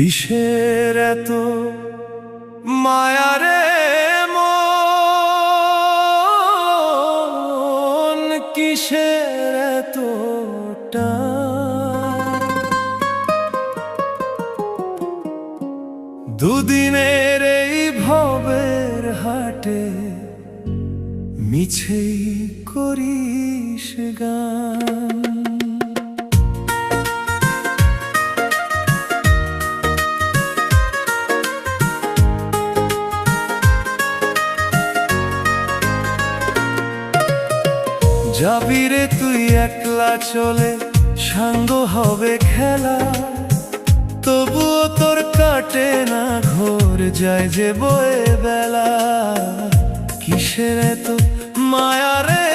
কিসের এত মায়ারে মন, কিসের এতটা দুদিনের এই ভবের হাটে মিছেই করিস গান। যাবি রে তুই একলা চলে, সাঙ্গ হবে খেলা, তবুও তোর কাটে না ঘোর, যায় যে বয়ে বেলা। কিসের এত মায়া রে